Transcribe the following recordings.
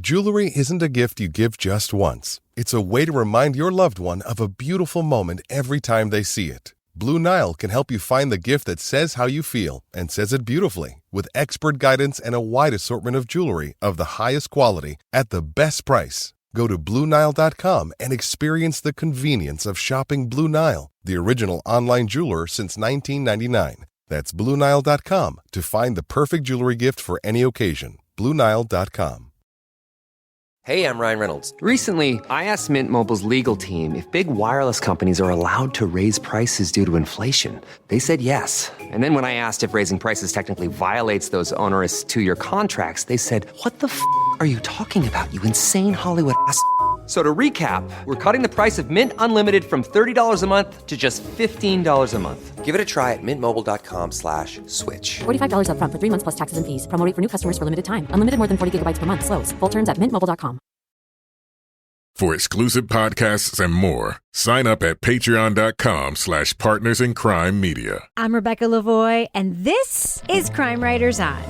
Jewelry isn't a gift you give just once. It's a way to remind your loved one of a beautiful moment every time they see it. Blue Nile can help you find the gift that says how you feel and says it beautifully, with expert guidance and a wide assortment of jewelry of the highest quality at the best price. Go to BlueNile.com and experience the convenience of shopping Blue Nile, the original online jeweler since 1999. That's BlueNile.com to find the perfect jewelry gift for any occasion. BlueNile.com. Hey, I'm Ryan Reynolds. Recently, I asked Mint Mobile's legal team if big wireless companies are allowed to raise prices due to inflation. They said yes. And then when I asked if raising prices technically violates those onerous 2-year contracts, they said, "What the f*** are you talking about, you insane Hollywood ass?" So to recap, we're cutting the price of Mint Unlimited from $30 a month to just $15 a month. Give it a try at mintmobile.com/switch. $45 up front for 3 months plus taxes and fees. Promo rate for new customers for limited time. Unlimited more than 40 gigabytes per month. Slows full terms at mintmobile.com. For exclusive podcasts and more, sign up at patreon.com/Partners in Crime Media. I'm Rebecca Lavoie, and this is Crime Writers On.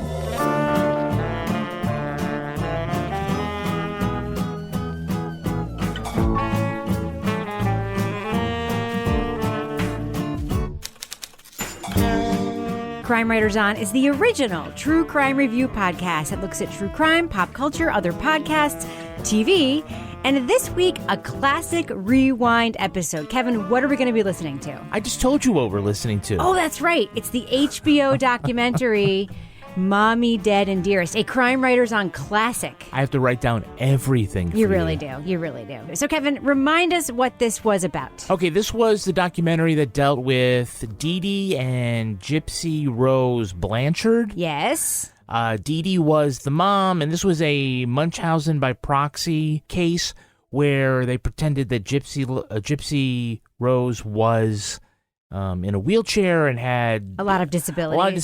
Crime Writers On is the original true crime review podcast that looks at true crime, pop culture, other podcasts, TV, and this week, a classic rewind episode. Kevin, what are we going to be listening to? I just told you what we're listening to. Oh, that's right. It's the HBO documentary Mommy, Dead and Dearest, a Crime Writers On classic. I have to write down everything for you. You really do. You really do. So, Kevin, remind us what this was about. Okay, this was the documentary that dealt with Dee Dee and Gypsy Rose Blanchard. Yes. Dee Dee was the mom, and this was a Munchausen by proxy case where they pretended that Gypsy Rose was in a wheelchair and had a lot of disabilities. A lot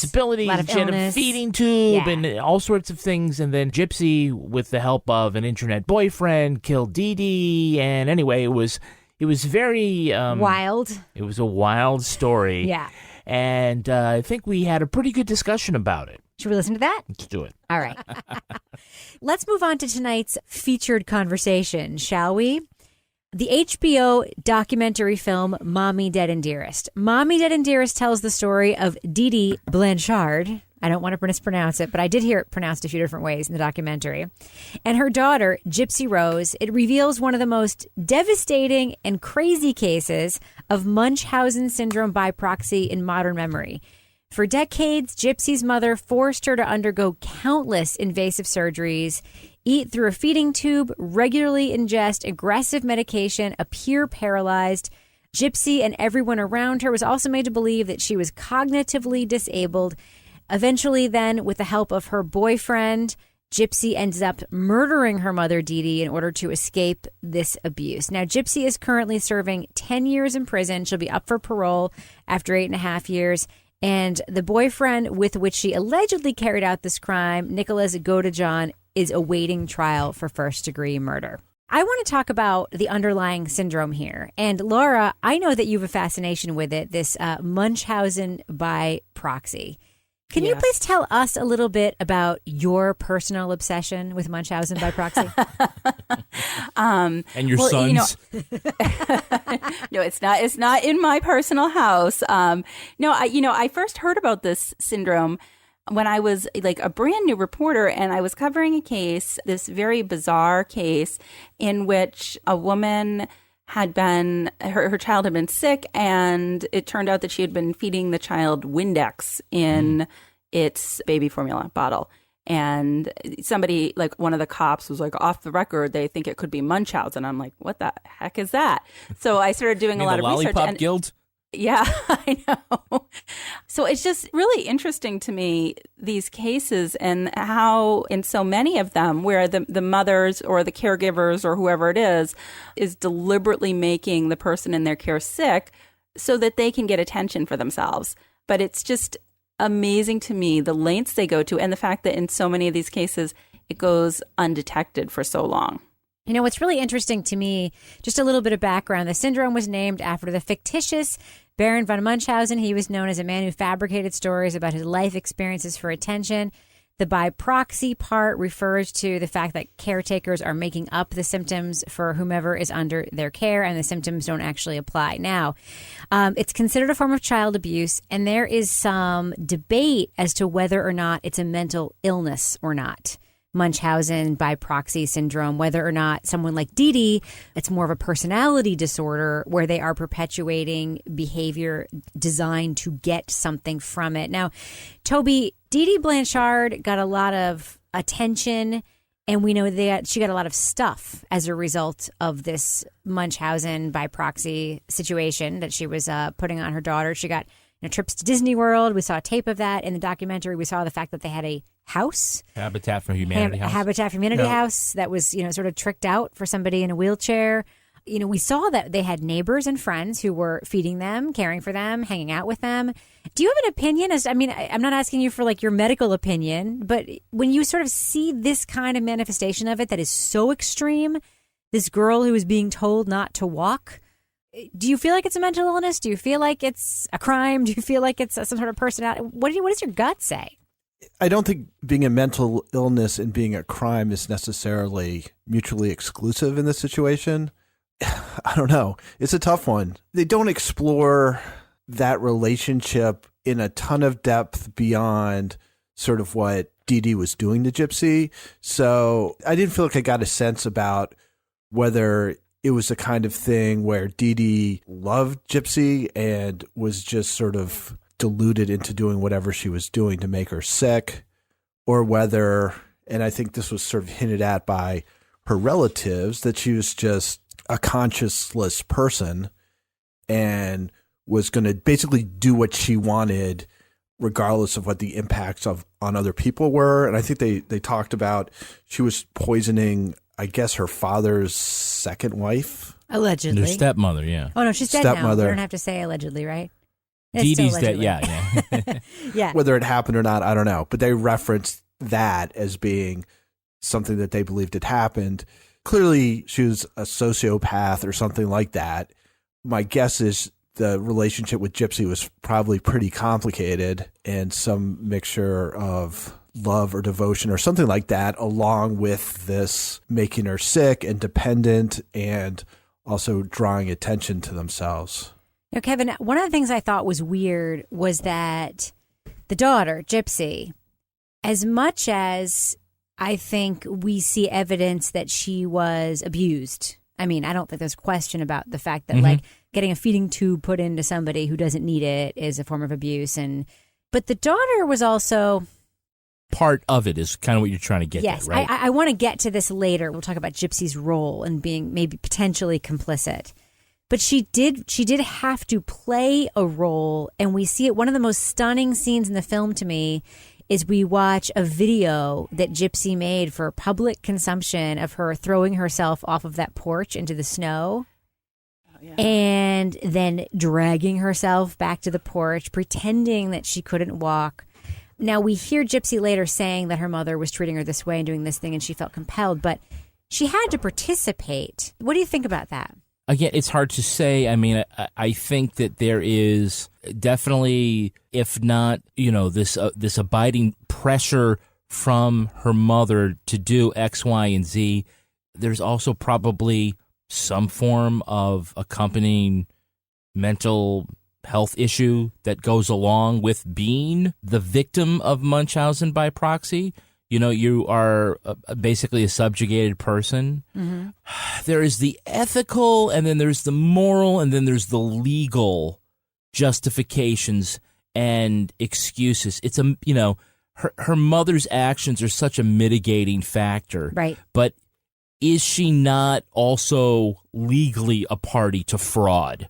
of she had a feeding tube and all sorts of things. And then Gypsy, with the help of an internet boyfriend, killed Dee Dee. And anyway, it was very wild. It was a wild story. Yeah. And I think we had a pretty good discussion about it. Should we listen to that? Let's do it. All right. Let's move on to tonight's featured conversation, shall we? The HBO documentary film Mommy, Dead and Dearest. Mommy, Dead and Dearest tells the story of Dee Dee Blanchard. I don't want to mispronounce it, but I did hear it pronounced a few different ways in the documentary. And her daughter, Gypsy Rose. It reveals one of the most devastating and crazy cases of Munchausen syndrome by proxy in modern memory. For decades, Gypsy's mother forced her to undergo countless invasive surgeries, eat through a feeding tube, regularly ingest aggressive medication, appear paralyzed. Gypsy and everyone around her was also made to believe that she was cognitively disabled. Eventually, then, with the help of her boyfriend, Gypsy ends up murdering her mother, Dee Dee, in order to escape this abuse. Now, Gypsy is currently serving 10 years in prison. She'll be up for parole after 8.5 years. And the boyfriend with which she allegedly carried out this crime, Nicholas Godejohn, is awaiting trial for first-degree murder. I want to talk about the underlying syndrome here. And Laura, I know that you have a fascination with it, this Munchausen by proxy. Can you please tell us a little bit about your personal obsession with Munchausen by proxy? And your sons? No, it's not in my personal house. I first heard about this syndrome when I was like a brand new reporter, and I was covering a case, this very bizarre case in which a woman had been, her child had been sick, and it turned out that she had been feeding the child Windex in its baby formula bottle. And somebody, like one of the cops was like, off the record, they think it could be Munchausen. I'm like, what the heck is that? So I started doing a lot of research. Lollipop Guild? Yeah, I know. So it's just really interesting to me, these cases, and how in so many of them where the mothers or the caregivers or whoever it is deliberately making the person in their care sick so that they can get attention for themselves. But it's just amazing to me the lengths they go to, and the fact that in so many of these cases it goes undetected for so long. You know, what's really interesting to me, just a little bit of background, the syndrome was named after the fictitious Baron von Munchausen. He was known as a man who fabricated stories about his life experiences for attention. The by proxy part refers to the fact that caretakers are making up the symptoms for whomever is under their care, and the symptoms don't actually apply. Now, it's considered a form of child abuse, and there is some debate as to whether or not it's a mental illness or not. Munchausen by proxy syndrome, whether or not someone like Dee Dee, it's more of a personality disorder where they are perpetuating behavior designed to get something from it. Now, Toby, Dee Dee Blanchard got a lot of attention, and we know that she got a lot of stuff as a result of this Munchausen by proxy situation that she was putting on her daughter. She got trips to Disney World. We saw a tape of that in the documentary. We saw the fact that they had a house. Habitat for Humanity house. Habitat for Humanity house that was, sort of tricked out for somebody in a wheelchair. We saw that they had neighbors and friends who were feeding them, caring for them, hanging out with them. Do you have an opinion? I'm not asking you for like your medical opinion, but when you sort of see this kind of manifestation of it that is so extreme, this girl who is being told not to walk, do you feel like it's a mental illness? Do you feel like it's a crime? Do you feel like it's some sort of personality? What does your gut say? I don't think being a mental illness and being a crime is necessarily mutually exclusive in this situation. I don't know. It's a tough one. They don't explore that relationship in a ton of depth beyond sort of what Dee Dee was doing to Gypsy. So I didn't feel like I got a sense about whether it was the kind of thing where Dee Dee loved Gypsy and was just sort of deluded into doing whatever she was doing to make her sick, or whether, and I think this was sort of hinted at by her relatives, that she was just a conscienceless person and was going to basically do what she wanted regardless of what the impacts on other people were. And I think they talked about she was poisoning, I guess, her father's second wife. Allegedly. Their stepmother, yeah. Oh, no, she's dead now. We don't have to say allegedly, right? Dee Dee's dead, yeah. Yeah. Whether it happened or not, I don't know. But they referenced that as being something that they believed had happened. Clearly, she was a sociopath or something like that. My guess is the relationship with Gypsy was probably pretty complicated, and some mixture of love or devotion or something like that, along with this making her sick and dependent and also drawing attention to themselves. Now, Kevin, one of the things I thought was weird was that the daughter, Gypsy, as much as I think we see evidence that she was abused, I mean, I don't think there's a question about the fact that like getting a feeding tube put into somebody who doesn't need it is a form of abuse. But the daughter was also... Part of it is kind of what you're trying to get at, right? I want to get to this later. We'll talk about Gypsy's role in being maybe potentially complicit. But she did have to play a role, and we see it. One of the most stunning scenes in the film to me is we watch a video that Gypsy made for public consumption of her throwing herself off of that porch into the snow. And then dragging herself back to the porch, pretending that she couldn't walk. Now, we hear Gypsy later saying that her mother was treating her this way and doing this thing, and she felt compelled, but she had to participate. What do you think about that? Again, it's hard to say. I mean, I think that there is definitely, if not, this abiding pressure from her mother to do X, Y, and Z. There's also probably some form of accompanying mental health issue that goes along with being the victim of Munchausen by proxy. You are basically a subjugated person. Mm-hmm. There is the ethical, and then there's the moral, and then there's the legal justifications and excuses. It's her mother's actions are such a mitigating factor. Right. But is she not also legally a party to fraud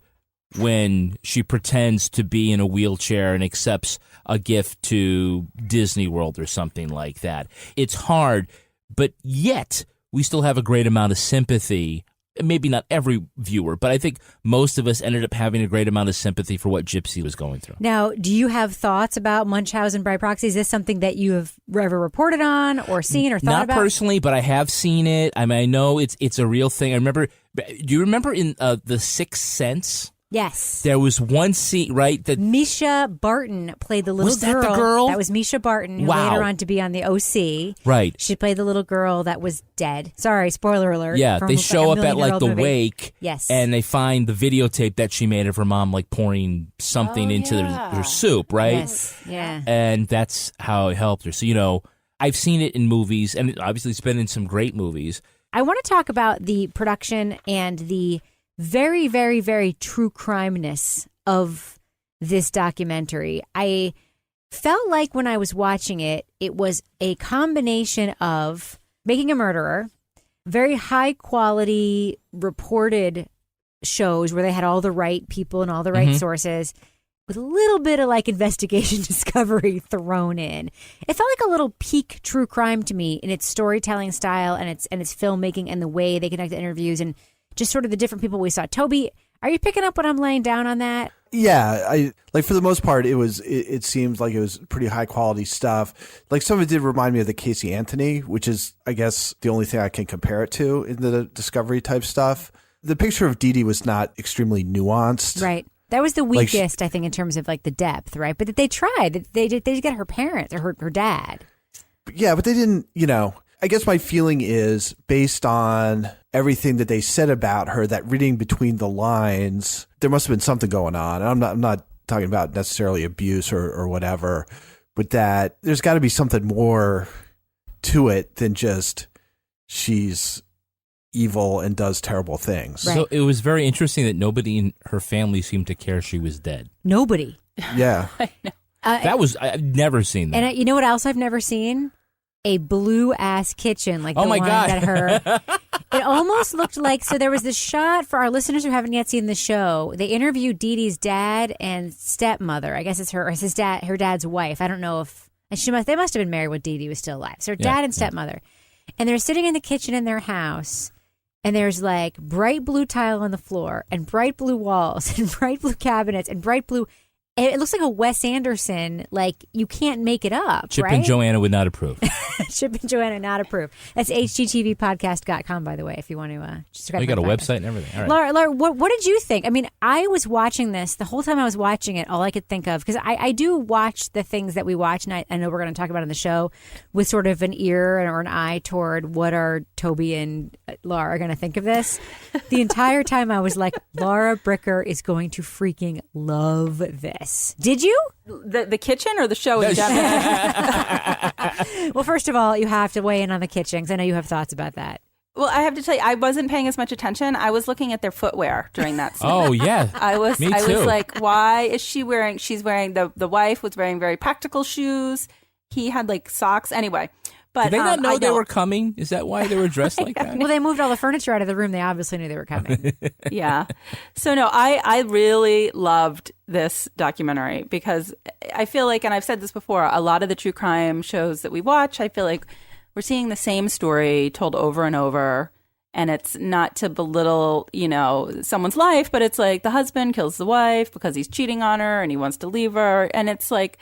when she pretends to be in a wheelchair and accepts a gift to Disney World or something like that? It's hard, but yet we still have a great amount of sympathy. Maybe not every viewer, but I think most of us ended up having a great amount of sympathy for what Gypsy was going through. Now, do you have thoughts about Munchausen by proxy? Is this something that you have ever reported on or seen or thought about? Not personally, but I have seen it. I mean, I know it's a real thing. I remember. Do you remember in The Sixth Sense? Yes. There was one scene, right? That Misha Barton played the little Was that the girl? That was Misha Barton, who Wow. later on to be on the OC. Right. She played the little girl that was dead. Sorry, spoiler alert. Yeah, from they like show a up at like million-year-old the movie. wake. Yes. And they find the videotape that she made of her mom like pouring something into her soup, right? Yes. Yeah. And that's how it helped her. So, I've seen it in movies, and obviously it's been in some great movies. I want to talk about the production and the very, very, very true crime-ness of this documentary. I felt like when I was watching it, it was a combination of Making a Murderer, very high-quality reported shows where they had all the right people and all the right sources, with a little bit of like investigation discovery thrown in. It felt like a little peak true crime to me in its storytelling style and its filmmaking and the way they conducted interviews and just sort of the different people we saw. Toby, are you picking up what I'm laying down on that? Yeah, I like for the most part, it seems like it was pretty high quality stuff. Like some of it did remind me of the Casey Anthony, which is, I guess, the only thing I can compare it to in the Discovery type stuff. The picture of Dee Dee was not extremely nuanced. Right. That was the weakest, I think, in terms of like the depth, right? But they tried. They did get her parents or her dad. Yeah, but they didn't, I guess my feeling is based on everything that they said about her, that reading between the lines, there must have been something going on. And I'm not talking about necessarily abuse or whatever, but that there's got to be something more to it than just she's evil and does terrible things. Right. So it was very interesting that nobody in her family seemed to care she was dead. Nobody. Yeah. I've never seen that. And you know what else I've never seen? A blue ass kitchen like the Oh my one God. that her. It almost looked like, so there was this shot for our listeners who haven't yet seen the show. They interviewed Dee Dee's dad and stepmother. I guess it's her dad's wife. I don't know if they must have been married when Dee Dee was still alive. So her dad and stepmother. And they're sitting in the kitchen in their house. And there's like bright blue tile on the floor and bright blue walls and bright blue cabinets and bright blue. It looks like a Wes Anderson, like you can't make it up, Chip right? and Joanna would not approve. Chip and Joanna not approve. That's hgtvpodcast.com, by the way, if you want to subscribe. You got a to my podcast. website and everything. All right. Laura, what did you think? I mean, I was watching this the whole time I was watching it. All I could think of, because I do watch the things that we watch, and I know we're going to talk about on the show with sort of an ear or an eye toward what are Toby and Laura going to think of this. The entire time I was like, Laura Bricker is going to freaking love this. Did you? The kitchen or the show in general? Well, first of all, you have to weigh in on the kitchen because I know you have thoughts about that. Well, I have to tell you, I wasn't paying as much attention. I was looking at their footwear during that scene. Oh, yeah. I was Me too. like, why is she wearing, she's wearing, the wife was wearing very practical shoes. He had like socks. Anyway. But Did they not know I they were coming? Is that why they were dressed like that? Well, they moved all the furniture out of the room. They obviously knew they were coming. Yeah. So no, I really loved this documentary because I feel like, and I've said this before, a lot of the true crime shows that we watch, I feel like we're seeing the same story told over and over. And it's not to belittle, someone's life, but it's like the husband kills the wife because he's cheating on her and he wants to leave her. And it's like,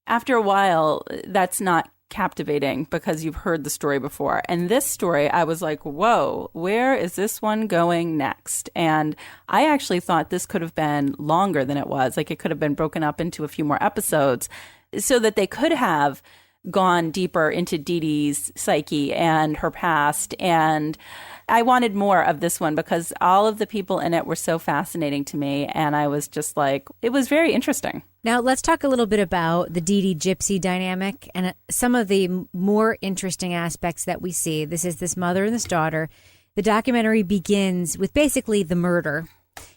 after a while, that's not captivating because you've heard the story before. And this story, I was like, whoa, where is this one going next? And I actually thought this could have been longer than it was. Like it could have been broken up into a few more episodes so that they could have gone deeper into Dee Dee's psyche and her past. And I wanted more of this one because all of the people in it were so fascinating to me. And I was just like, it was very interesting. Now, let's talk a little bit about the Dee Dee Gypsy dynamic and some of the more interesting aspects that we see. This is this mother and this daughter. The documentary begins with basically the murder.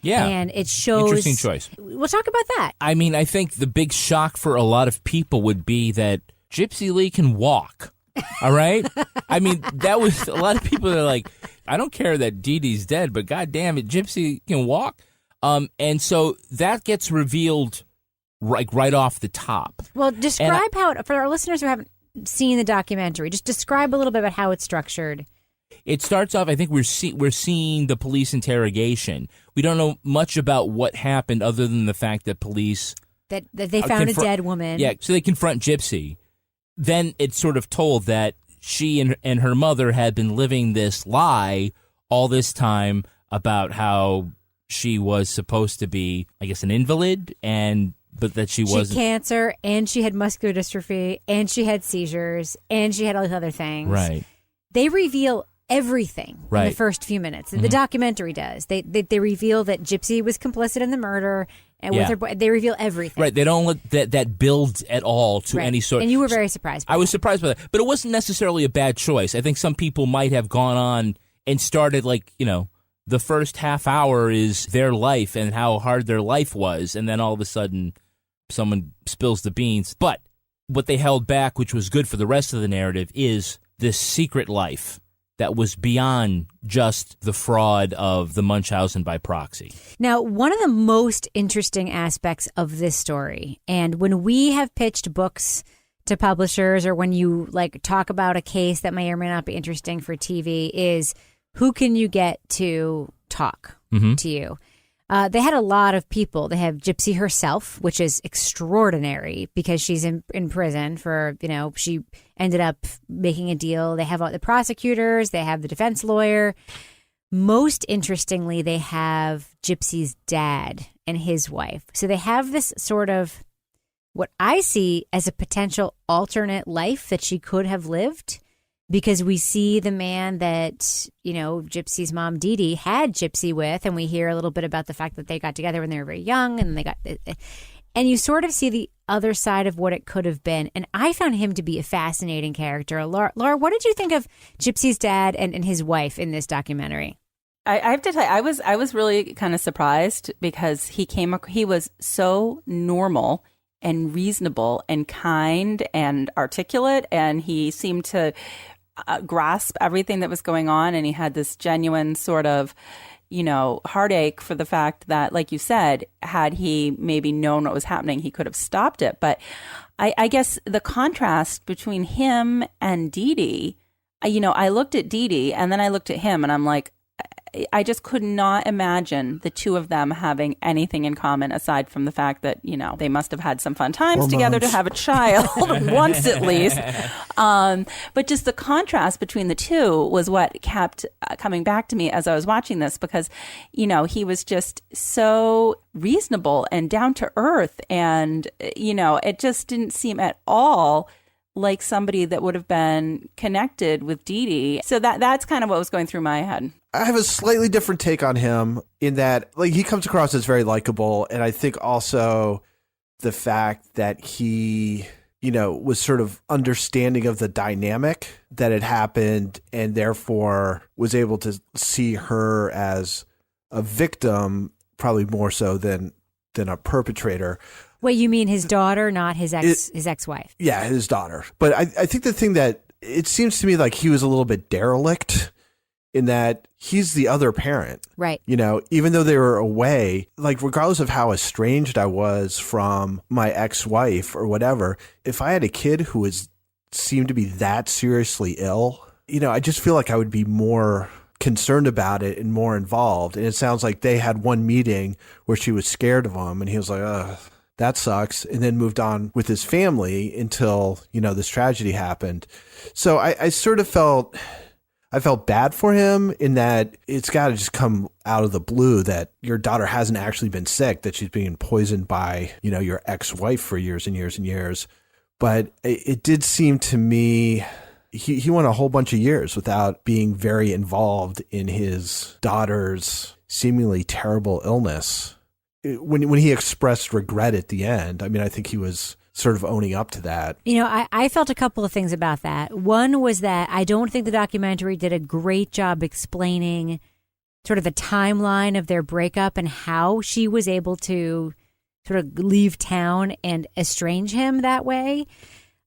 Yeah. And it shows... Interesting choice. We'll talk about that. I mean, I think the big shock for a lot of people would be that Gypsy Lee can walk. All right? I mean, that was... A lot of people are like, I don't care that Dee Dee's dead, but God damn it, Gypsy can walk. And so that gets revealed... right off the top. Well, describe how, for our listeners who haven't seen the documentary, just describe a little bit about how it's structured. It starts off, I think we're seeing the police interrogation. We don't know much about what happened other than the fact that police... That they found a dead woman. Yeah, so they confront Gypsy. Then it's sort of told that she and her mother had been living this lie all this time about how she was supposed to be, I guess, an invalid, but that she wasn't. She had cancer, and she had muscular dystrophy, and she had seizures, and she had all these other things. Right. They reveal everything in the first few minutes. The documentary does. They reveal that Gypsy was complicit in the murder, and with her boy, they reveal everything. Right. They don't let that build at all to any sort. And you were very surprised by I was surprised by that. But it wasn't necessarily a bad choice. I think some people might have gone on and started the first half hour is their life and how hard their life was, and then all of a sudden someone spills the beans. But what they held back, which was good for the rest of the narrative, is this secret life that was beyond just the fraud of the Munchausen by proxy. Now, one of the most interesting aspects of this story, and when we have pitched books to publishers or when you talk about a case that may or may not be interesting for TV, is who can you get to talk to you? They had a lot of people. They have Gypsy herself, which is extraordinary because she's in prison for, she ended up making a deal. They have all the prosecutors. They have the defense lawyer. Most interestingly, they have Gypsy's dad and his wife. So they have this sort of what I see as a potential alternate life that she could have lived, because we see the man that, Gypsy's mom, Dee Dee, had Gypsy with, and we hear a little bit about the fact that they got together when they were very young, and you sort of see the other side of what it could have been. And I found him to be a fascinating character. Laura, what did you think of Gypsy's dad and his wife in this documentary? I have to tell you, I was really kind of surprised because he was so normal and reasonable and kind and articulate, and he seemed to grasp everything that was going on, and he had this genuine sort of heartache for the fact that, like you said, had he maybe known what was happening, he could have stopped it. But I guess the contrast between him and Dee Dee, I looked at Dee Dee and then I looked at him and I'm like, I just could not imagine the two of them having anything in common aside from the fact that, they must have had some fun times together to have a child once at least. But just the contrast between the two was what kept coming back to me as I was watching this, because, he was just so reasonable and down to earth. And, it just didn't seem at all like somebody that would have been connected with Dee Dee. So that's kind of what was going through my head. I have a slightly different take on him in that, he comes across as very likable. And I think also the fact that he, was sort of understanding of the dynamic that had happened and therefore was able to see her as a victim, probably more so than a perpetrator. Wait, you mean his daughter, not his ex-wife? Yeah, his daughter. But I think the thing that it seems to me like he was a little bit derelict in that he's the other parent. Right. Even though they were away, regardless of how estranged I was from my ex-wife or whatever, if I had a kid who seemed to be that seriously ill, I just feel like I would be more concerned about it and more involved. And it sounds like they had one meeting where she was scared of him and he was like, ugh, that sucks, and then moved on with his family until, this tragedy happened. So I sort of felt bad for him in that it's got to just come out of the blue that your daughter hasn't actually been sick, that she's being poisoned by, your ex-wife for years and years and years. But it did seem to me he went a whole bunch of years without being very involved in his daughter's seemingly terrible illness. When he expressed regret at the end, I think he was sort of owning up to that. I felt a couple of things about that. One was that I don't think the documentary did a great job explaining sort of the timeline of their breakup and how she was able to sort of leave town and estrange him that way.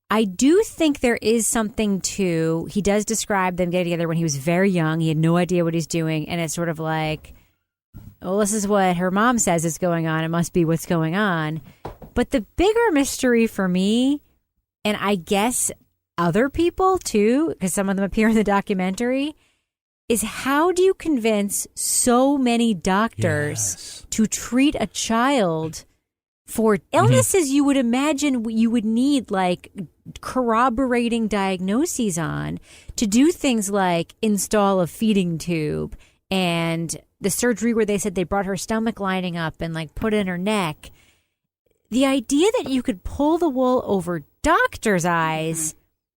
I do think there is something to, he does describe them getting together when he was very young. He had no idea what he's doing. And it's sort of like, well, this is what her mom says is going on. It must be what's going on. But the bigger mystery for me, and I guess other people too, because some of them appear in the documentary, is how do you convince so many doctors to treat a child for illnesses you would imagine you would need corroborating diagnoses on, to do things like install a feeding tube and the surgery where they said they brought her stomach lining up and like put it in her neck. The idea that you could pull the wool over doctor's eyes,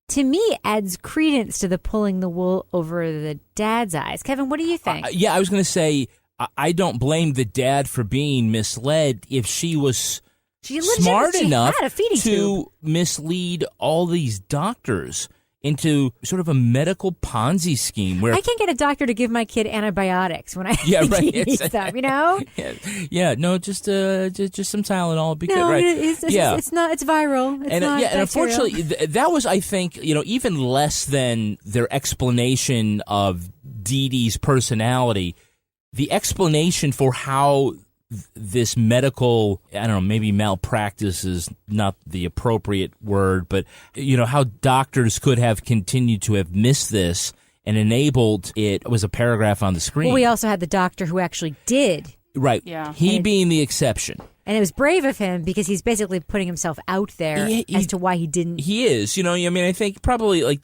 to me, adds credence to the pulling the wool over the dad's eyes. Kevin, what do you think? Yeah, I was going to say, I don't blame the dad for being misled if she was smart enough to mislead all these doctors into sort of a medical Ponzi scheme where I can't get a doctor to give my kid antibiotics when I need stuff, you know? No, just some Tylenol because no, right. It's it's viral. It's and not and unfortunately that was, I think, even less than their explanation of Dee Dee's personality. The explanation for how this medical, I don't know, maybe malpractice is not the appropriate word, but, how doctors could have continued to have missed this and enabled it was a paragraph on the screen. Well, we also had the doctor who actually did. Right. Yeah. He being the exception. And it was brave of him because he's basically putting himself out there as to why he didn't. He is. I think probably like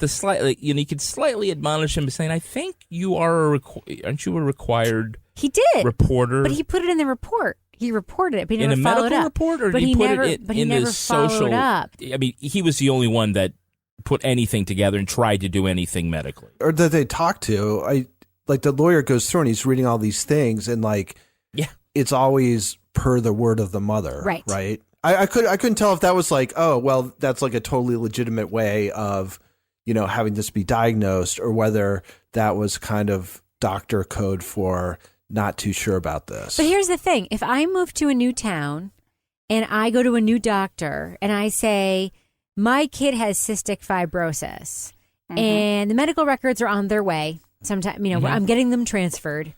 you could slightly admonish him by saying, I think you are aren't you a required He did. reporter? But he put it in the report. He reported it, but he in never a followed medical up. report, or but did he put it in never his social? followed up. I mean, he was the only one that put anything together and tried to do anything medically. Or that they talk to. The lawyer goes through and he's reading all these things and it's always per the word of the mother. Right. Right. I couldn't tell if that was like, oh, well, that's like a totally legitimate way of, having this be diagnosed, or whether that was kind of doctor code for not too sure about this. But here's the thing. If I move to a new town and I go to a new doctor and I say, my kid has cystic fibrosis and the medical records are on their way. Sometime, I'm getting them transferred,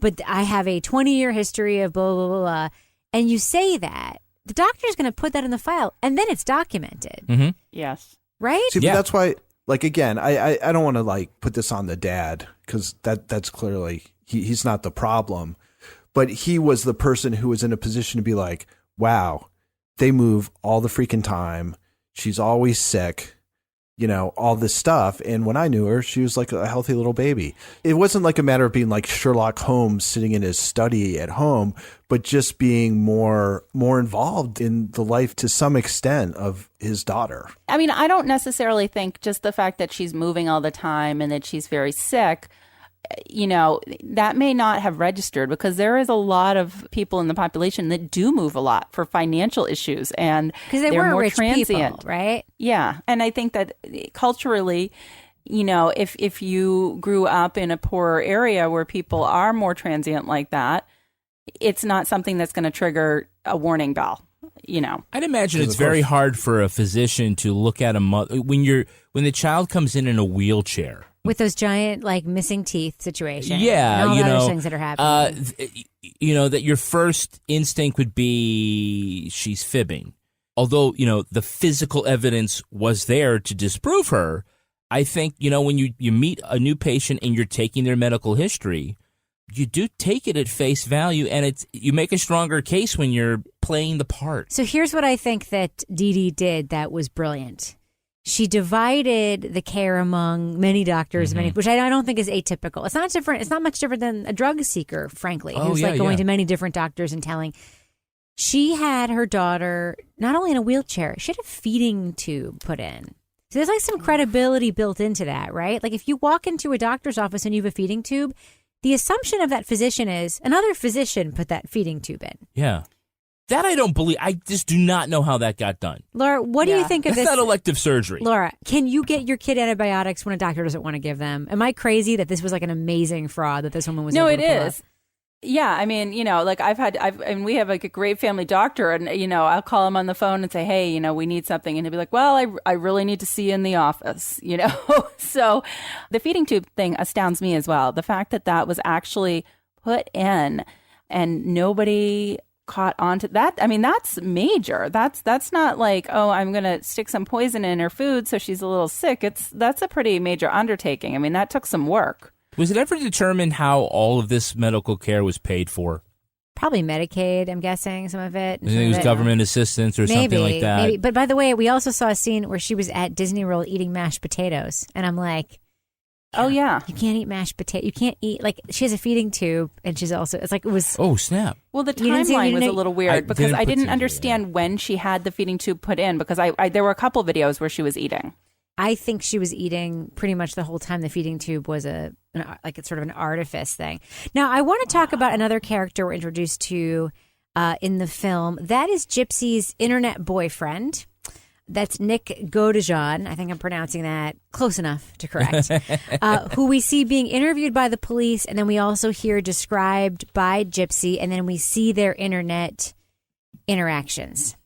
but I have a 20-year history of blah, blah, blah, blah. And you say that, the doctor's going to put that in the file and then it's documented. Mm-hmm. Yes. Right? See, but that's why, again, I don't want to put this on the dad, because that's clearly he's not the problem, but he was the person who was in a position to be like, wow, they move all the freaking time. She's always sick, all this stuff. And when I knew her, she was like a healthy little baby. It wasn't like a matter of being like Sherlock Holmes sitting in his study at home, but just being more involved in the life to some extent of his daughter. I mean, I don't necessarily think just the fact that she's moving all the time and that she's very sick, that may not have registered, because there is a lot of people in the population that do move a lot for financial issues, and because they're more rich transient, people, right? Yeah, and I think that culturally, if you grew up in a poorer area where people are more transient like that, it's not something that's going to trigger a warning bell. I'd imagine it's very hard for a physician to look at a mother when the child comes in a wheelchair. With those giant, missing teeth situations. Yeah, and all the other things that are happening. That your first instinct would be she's fibbing. Although, the physical evidence was there to disprove her, I think, when you meet a new patient and you're taking their medical history, you do take it at face value, and you make a stronger case when you're playing the part. So here's what I think that Dee Dee did that was brilliant. She divided the care among many doctors, which I don't think is atypical. It's not different. It's not much different than a drug seeker, frankly, who's going to many different doctors and telling. She had her daughter not only in a wheelchair, she had a feeding tube put in. So there's some credibility built into that, right? If you walk into a doctor's office and you have a feeding tube, the assumption of that physician is another physician put that feeding tube in. Yeah. That I don't believe. I just do not know how that got done. Laura, what do you think of this? That's not elective surgery. Laura, can you get your kid antibiotics when a doctor doesn't want to give them? Am I crazy that this was an amazing fraud that this woman was able to pull off? No, it is. Yeah, I mean, we have a great family doctor, and I'll call him on the phone and say, hey, we need something, and he'll be like, well, I really need to see you in the office, So the feeding tube thing astounds me as well. The fact that was actually put in and nobody caught on to that. I mean, that's major. That's not I'm going to stick some poison in her food so she's a little sick. That's a pretty major undertaking. I mean, that took some work. Was it ever determined how all of this medical care was paid for? Probably Medicaid, I'm guessing, some of it. I think it was government assistance or something like that. Maybe. But by the way, we also saw a scene where she was at Disney World eating mashed potatoes. And I'm like, Oh, yeah. You can't eat mashed potato. You can't eat, like, she has a feeding tube, and she's also, it's like, it was. Oh, snap. Well, the You didn't see- timeline you was a didn't- little weird because I didn't put understand when she had the feeding tube put in because I there were a couple videos where she was eating. I think she was eating pretty much the whole time. The feeding tube was like it's sort of an artifice thing. Now, I want to talk about another character we're introduced to in the film. That is Gypsy's internet boyfriend. That's Nick Godejohn. I think I'm pronouncing that close enough to correct. Who we see being interviewed by the police, and then we also hear described by Gypsy, and then we see their internet interactions.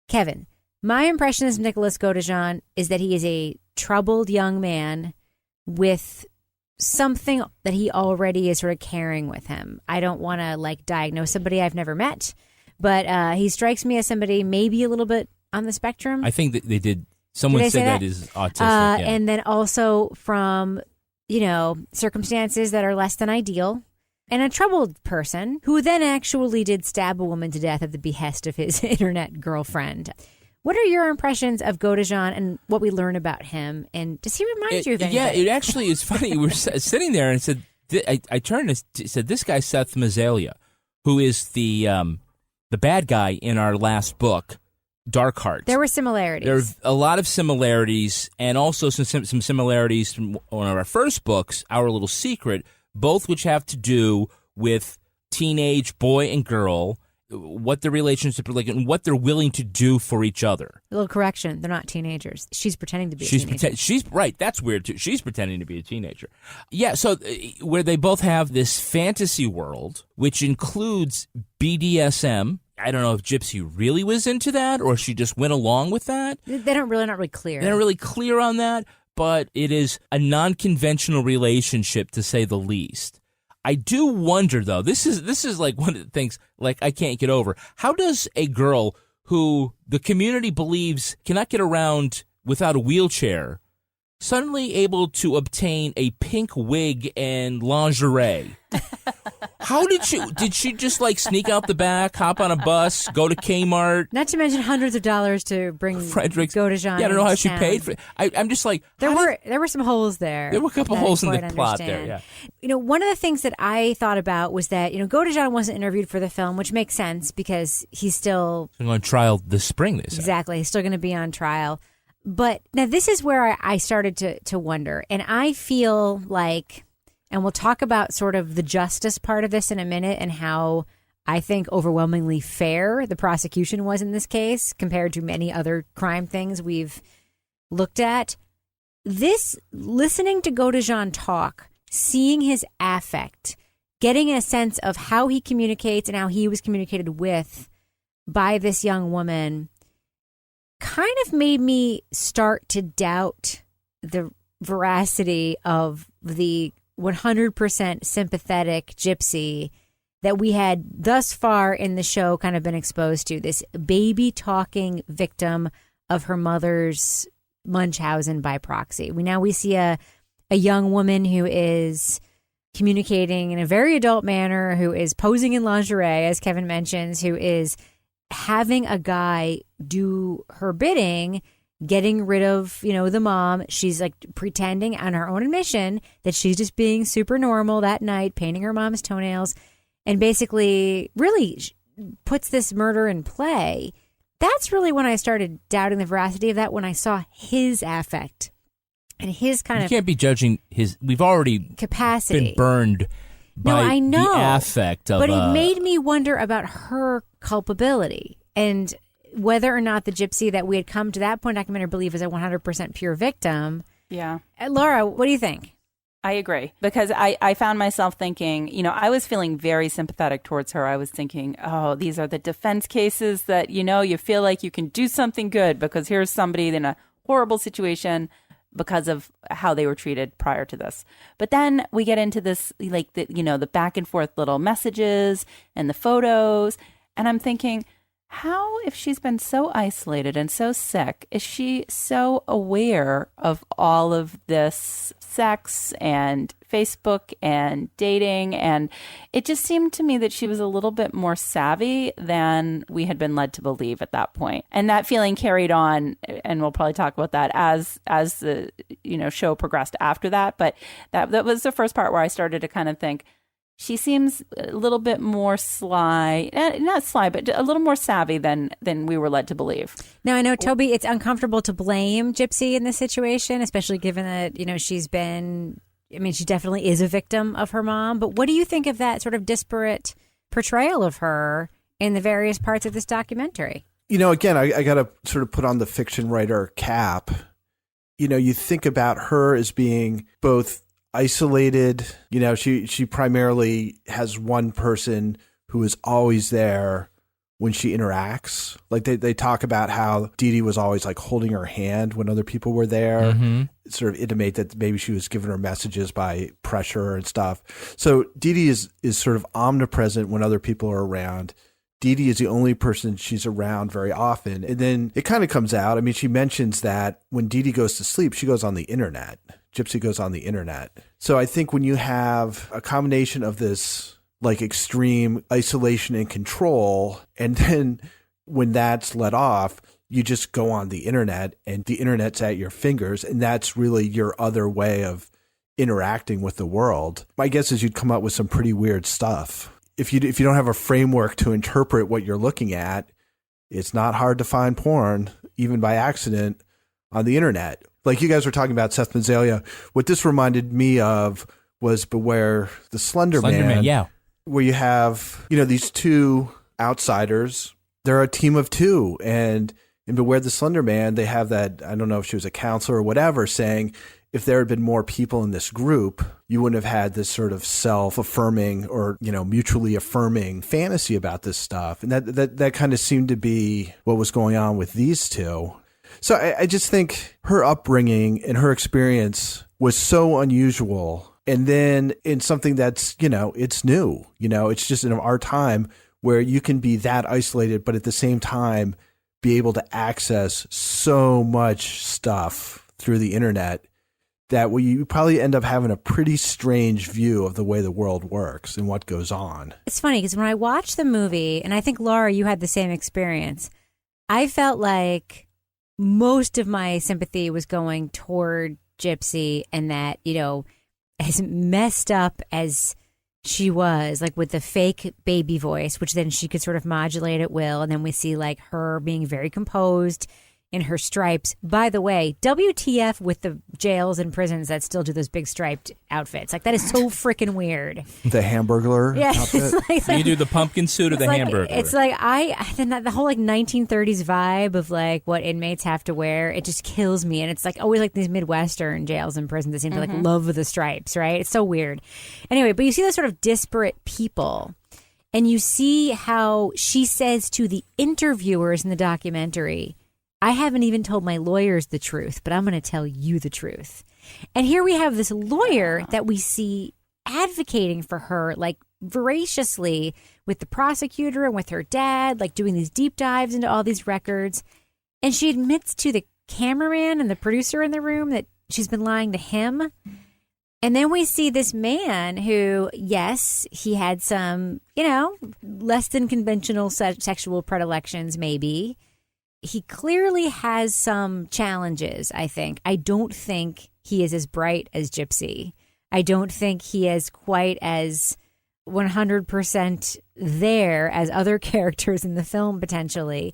Kevin, my impression of Nicholas Godejohn is that he is a troubled young man with something that he already is sort of carrying with him. I don't want to like diagnose somebody I've never met, but he strikes me as somebody maybe a little bit on the spectrum. I think that they did. Someone said that is autistic. Yeah. And then also from, circumstances that are less than ideal. And a troubled person who then actually did stab a woman to death at the behest of his internet girlfriend. What are your impressions of Godejohn and what we learn about him? And does he remind you of anything? Yeah, it actually is funny. We were sitting there and it said, I turned and said, this guy's Seth Mazzaglia, who is the bad guy in our last book, Darkheart. There were similarities. There are a lot of similarities, and also some similarities from one of our first books, Our Little Secret, both which have to do with teenage boy and girl, what their relationship is like, and what they're willing to do for each other. A little correction: they're not teenagers. She's pretending to be a teenager. She's right. That's weird too. She's pretending to be a teenager. Yeah. So where they both have this fantasy world, which includes BDSM. I don't know if Gypsy really was into that or she just went along with that. They're not really clear. They're not really clear on that, but it is a non-conventional relationship to say the least. I do wonder though. This is like one of the things like I can't get over. How does a girl who the community believes cannot get around without a wheelchair suddenly able to obtain a pink wig and lingerie? How did she just like sneak out the back, hop on a bus, go to Kmart? Not to mention hundreds of dollars to bring Frederick's Godejohn. Yeah, I don't know how she town. paid for it. I'm just like there were some holes there. There were a couple that I holes in the quite plot there. understand. Yeah. One of the things that I thought about was that Godejohn wasn't interviewed for the film, which makes sense because he's still They're going to trial this spring. They said. Exactly, he's still going to be on trial. But now this is where I started to wonder, and I feel like. And we'll talk about sort of the justice part of this in a minute and how I think overwhelmingly fair the prosecution was in this case compared to many other crime things we've looked at. This, listening to Godejohn talk, seeing his affect, getting a sense of how he communicates and how he was communicated with by this young woman kind of made me start to doubt the veracity of the 100% sympathetic Gypsy that we had thus far in the show kind of been exposed to, this baby talking victim of her mother's Munchausen by proxy. We see a young woman who is communicating in a very adult manner, who is posing in lingerie, as Kevin mentions, who is having a guy do her bidding, getting rid of, the mom. She's like pretending on her own admission that she's just being super normal that night, painting her mom's toenails, and basically really puts this murder in play. That's really when I started doubting the veracity of that, when I saw his affect and his kind You of can't be judging his. We've already capacity. been burned by I know, the affect of. But it made me wonder about her culpability and whether or not the Gypsy that we had come to that point in documentary believe is a 100% pure victim. Yeah. Laura, what do you think? I agree, because I found myself thinking, I was feeling very sympathetic towards her. I was thinking, oh, these are the defense cases that, you feel like you can do something good because here's somebody in a horrible situation because of how they were treated prior to this. But then we get into this, like, the back and forth little messages and the photos. And I'm thinking, how, if she's been so isolated and so sick, is she so aware of all of this sex and Facebook and dating? And it just seemed to me that she was a little bit more savvy than we had been led to believe at that point. And that feeling carried on, and we'll probably talk about that as the show progressed after that. But that was the first part where I started to kind of think, she seems a little bit more sly, not sly, but a little more savvy than we were led to believe. Now, I know, Toby, it's uncomfortable to blame Gypsy in this situation, especially given that, she definitely is a victim of her mom. But what do you think of that sort of disparate portrayal of her in the various parts of this documentary? Again, I got to sort of put on the fiction writer cap. You think about her as being both isolated. She primarily has one person who is always there when she interacts. Like they talk about how Dee Dee was always like holding her hand when other people were there. Mm-hmm. Sort of intimate that maybe she was giving her messages by pressure and stuff. So Dee Dee is sort of omnipresent when other people are around. Dee Dee is the only person she's around very often. And then it kind of comes out. I mean, she mentions that when Dee Dee goes to sleep, she goes on the internet. Gypsy goes on the internet. So I think when you have a combination of this like extreme isolation and control, and then when that's let off, you just go on the internet and the internet's at your fingers. And that's really your other way of interacting with the world. My guess is you'd come up with some pretty weird stuff. If you don't have a framework to interpret what you're looking at, it's not hard to find porn, even by accident, on the internet. Like you guys were talking about Seth Mazzaglia. What this reminded me of was Beware the Slender Man. Yeah. Where you have, these two outsiders. They're a team of two. And in Beware the Slender Man, they have that, I don't know if she was a counselor or whatever, saying if there had been more people in this group, you wouldn't have had this sort of self-affirming or, mutually affirming fantasy about this stuff. And that kind of seemed to be what was going on with these two. So I just think her upbringing and her experience was so unusual. And then in something that's, it's new, it's just in our time where you can be that isolated, but at the same time be able to access so much stuff through the internet that you probably end up having a pretty strange view of the way the world works and what goes on. It's funny because when I watched the movie, and I think, Laura, you had the same experience, I felt like most of my sympathy was going toward Gypsy, and that, as messed up as she was, like with the fake baby voice, which then she could sort of modulate at will. And then we see like her being very composed in her stripes. By the way, WTF with the jails and prisons that still do those big striped outfits. Like that is so freaking weird. The Hamburglar outfit? You do the pumpkin suit or the Hamburglar? It's like the whole like 1930s vibe of like what inmates have to wear. It just kills me. And it's like always like these Midwestern jails and prisons that seem to like love the stripes, right? It's so weird. Anyway, but you see those sort of disparate people. And you see how she says to the interviewers in the documentary, I haven't even told my lawyers the truth, but I'm going to tell you the truth. And here we have this lawyer that we see advocating for her, like voraciously with the prosecutor and with her dad, like doing these deep dives into all these records. And she admits to the cameraman and the producer in the room that she's been lying to him. And then we see this man who, yes, he had some, less than conventional sexual predilections, maybe. He clearly has some challenges, I think. I don't think he is as bright as Gypsy. I don't think he is quite as 100% there as other characters in the film, potentially.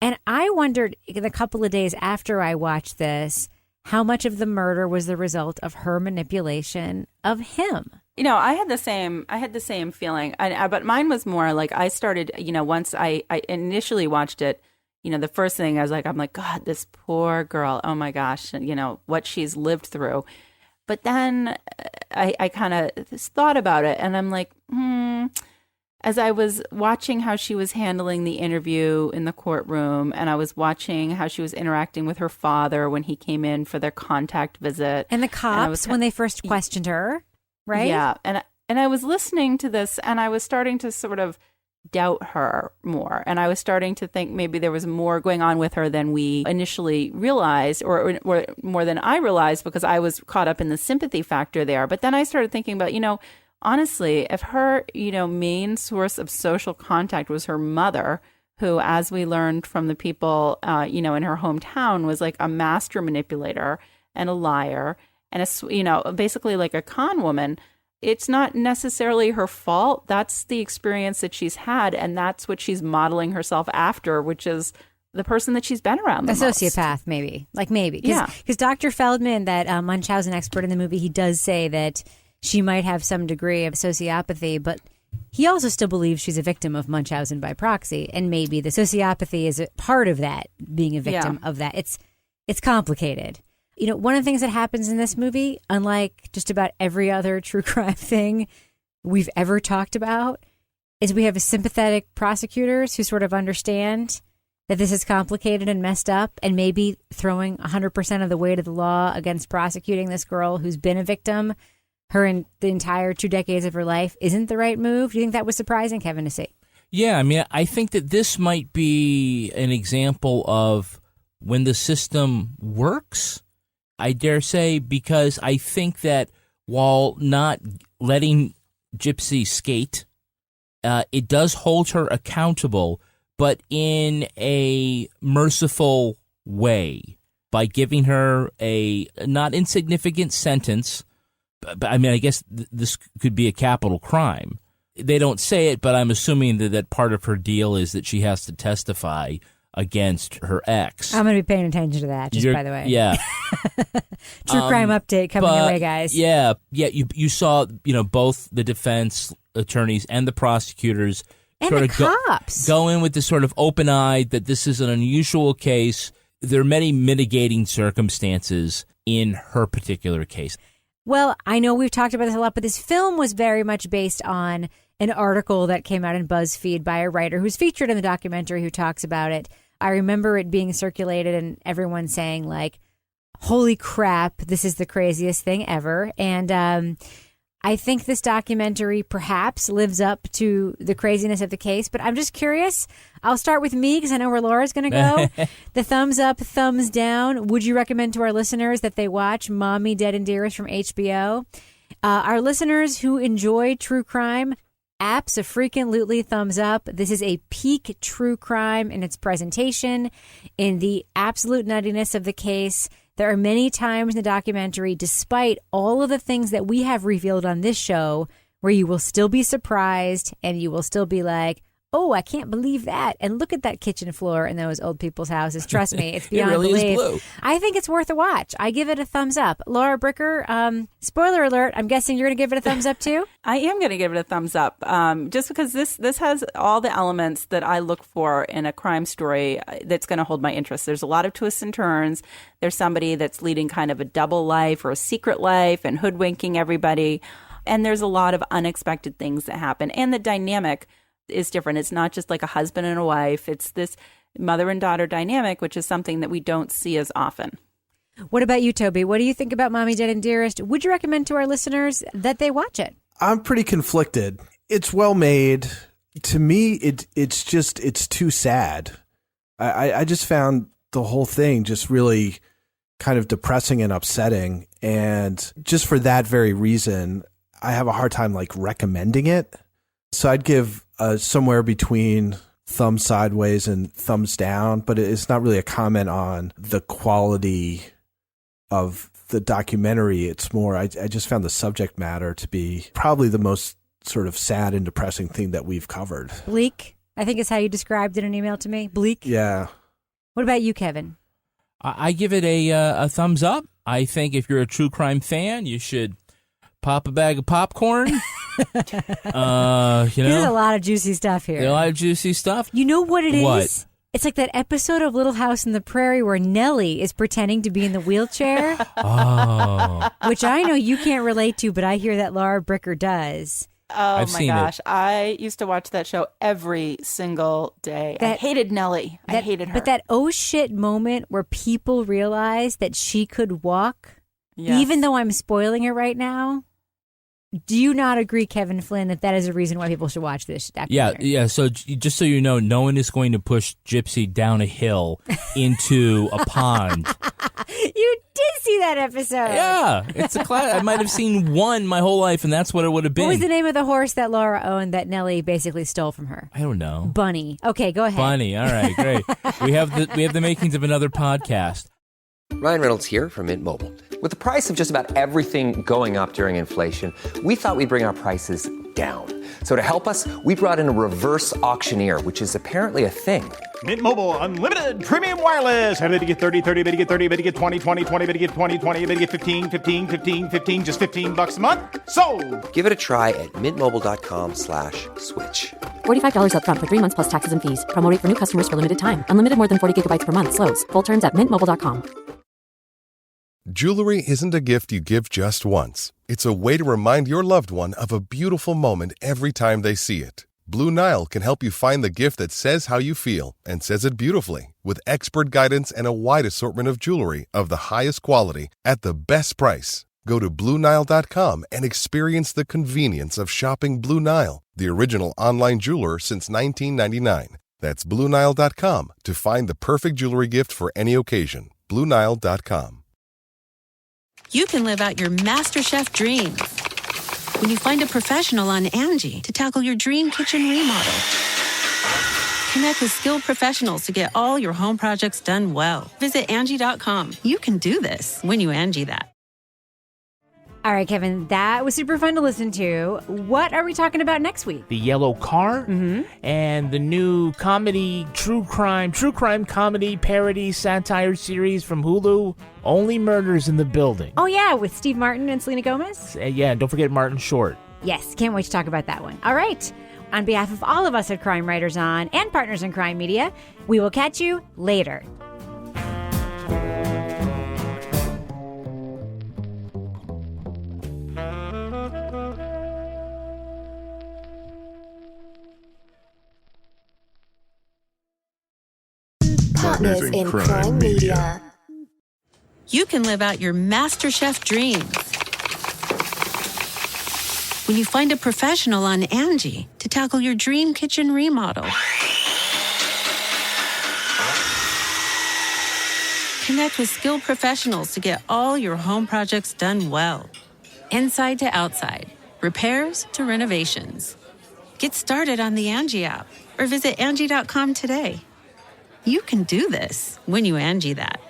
And I wondered in a couple of days after I watched this, how much of the murder was the result of her manipulation of him. I had the same feeling, but mine was more like I started, once I initially watched it, the first thing I was like, I'm like, God, this poor girl. Oh my gosh. And, what she's lived through. But then I kind of thought about it and I'm like, as I was watching how she was handling the interview in the courtroom, and I was watching how she was interacting with her father when he came in for their contact visit. And the cops when they first questioned her, right? Yeah. And I was listening to this and I was starting to sort of doubt her more. And I was starting to think maybe there was more going on with her than we initially realized, or more than I realized, because I was caught up in the sympathy factor there. But then I started thinking about, honestly, if her, main source of social contact was her mother, who, as we learned from the people, in her hometown, was like a master manipulator and a liar and basically like a con woman. It's not necessarily her fault. That's the experience that she's had, and that's what she's modeling herself after, which is the person that she's been around the a most. Sociopath, maybe. Yeah. Because Dr. Feldman, that Munchausen expert in the movie, he does say that she might have some degree of sociopathy, but he also still believes she's a victim of Munchausen by proxy, and maybe the sociopathy is a part of that, being a victim of that. It's complicated. One of the things that happens in this movie, unlike just about every other true crime thing we've ever talked about, is we have sympathetic prosecutors who sort of understand that this is complicated and messed up, and maybe throwing 100% of the weight of the law against prosecuting this girl who's been a victim the entire 2 decades of her life isn't the right move. Do you think that was surprising, Kevin, to see? Yeah, I mean, I think that this might be an example of when the system works, I dare say, because I think that while not letting Gypsy skate, it does hold her accountable, but in a merciful way, by giving her a not insignificant sentence. But I mean, I guess this could be a capital crime. They don't say it, but I'm assuming that part of her deal is that she has to testify against her ex. I'm going to be paying attention to that, by the way. Yeah. True crime update coming your way, guys. Yeah. You saw, both the defense attorneys and the prosecutors and sort the of cops go in with this sort of open-eyed that this is an unusual case. There are many mitigating circumstances in her particular case. Well, I know we've talked about this a lot, but this film was very much based on an article that came out in BuzzFeed by a writer who's featured in the documentary who talks about it. I remember it being circulated and everyone saying, like, holy crap, this is the craziest thing ever. And I think this documentary perhaps lives up to the craziness of the case, but I'm just curious. I'll start with me because I know where Laura's going to go. The thumbs up, thumbs down. Would you recommend to our listeners that they watch Mommy, Dead and Dearest from HBO? Our listeners who enjoy true crime, abso-freaking-lutely thumbs up. This is a peak true crime in its presentation, in the absolute nuttiness of the case. There are many times in the documentary, despite all of the things that we have revealed on this show, where you will still be surprised and you will still be like, oh, I can't believe that. And look at that kitchen floor in those old people's houses. Trust me, it's beyond it really belief. is blue. I think it's worth a watch. I give it a thumbs up. Laura Bricker, spoiler alert, I'm guessing you're going to give it a thumbs up too? I am going to give it a thumbs up, just because this has all the elements that I look for in a crime story that's going to hold my interest. There's a lot of twists and turns. There's somebody that's leading kind of a double life or a secret life and hoodwinking everybody. And there's a lot of unexpected things that happen. And the dynamic is different. It's not just like a husband and a wife. It's this mother and daughter dynamic, which is something that we don't see as often. What about you, Toby? What do you think about Mommy, Dead and Dearest? Would you recommend to our listeners that they watch it? I'm pretty conflicted. It's well made. To me, it's too sad. I just found the whole thing just really kind of depressing and upsetting. And just for that very reason, I have a hard time like recommending it. So I'd give somewhere between thumbs sideways and thumbs down, but it's not really a comment on the quality of the documentary. It's more, I just found the subject matter to be probably the most sort of sad and depressing thing that we've covered. Bleak, I think is how you described it in an email to me. Bleak? Yeah. What about you, Kevin? I give it a thumbs up. I think if you're a true crime fan, you should pop a bag of popcorn. There's a lot of juicy stuff here. There's a lot of juicy stuff. You know what it What? is? It's like that episode of Little House on the Prairie where Nellie is pretending to be in the wheelchair. Oh. Which I know you can't relate to, but I hear that Laura Bricker does. Oh, I've my seen gosh. it. I used to watch that show every single day. I hated Nellie. I hated her. But that oh shit moment where people realize that she could walk, Yes. even though I'm spoiling it right now, Do you not agree, Kevin Flynn, that is a reason why people should watch this documentary? Yeah. So just so you know, no one is going to push Gypsy down a hill into a pond. You did see that episode. Yeah, it's a class. I might have seen one my whole life, and that's what it would have been. What was the name of the horse that Laura owned that Nellie basically stole from her? I don't know. Bunny. Okay, go ahead. Bunny. All right, great. we have the makings of another podcast. Ryan Reynolds here from Mint Mobile. With the price of just about everything going up during inflation, we thought we'd bring our prices down. So to help us, we brought in a reverse auctioneer, which is apparently a thing. Mint Mobile Unlimited Premium Wireless. How to get 30, 30, bit to get 30, bit to get 20, 20, 20, bit to get 20, 20, bit to get 15, 15, 15, 15, just $15 a month? Sold! Give it a try at mintmobile.com/switch. $45 up front for 3 months plus taxes and fees. Promo rate for new customers for limited time. Unlimited more than 40 gigabytes per month. Slows full terms at mintmobile.com. Jewelry isn't a gift you give just once. It's a way to remind your loved one of a beautiful moment every time they see it. Blue Nile can help you find the gift that says how you feel and says it beautifully, with expert guidance and a wide assortment of jewelry of the highest quality at the best price. Go to BlueNile.com and experience the convenience of shopping Blue Nile, the original online jeweler since 1999. That's BlueNile.com to find the perfect jewelry gift for any occasion. BlueNile.com. You can live out your MasterChef dreams when you find a professional on Angie to tackle your dream kitchen remodel. Connect with skilled professionals to get all your home projects done well. Visit Angie.com. You can do this when you Angie that. All right, Kevin, that was super fun to listen to. What are we talking about next week? The Yellow Car and the new comedy, true crime comedy parody satire series from Hulu, Only Murders in the Building. Oh, yeah, with Steve Martin and Selena Gomez? Yeah, and don't forget Martin Short. Yes, can't wait to talk about that one. All right. On behalf of all of us at Crime Writers On and Partners in Crime Media, we will catch you later. Partners in Crime Media. You can live out your MasterChef dreams when you find a professional on Angie to tackle your dream kitchen remodel. Connect with skilled professionals to get all your home projects done well. Inside to outside, repairs to renovations. Get started on the Angie app or visit Angie.com today. You can do this when you Angie that.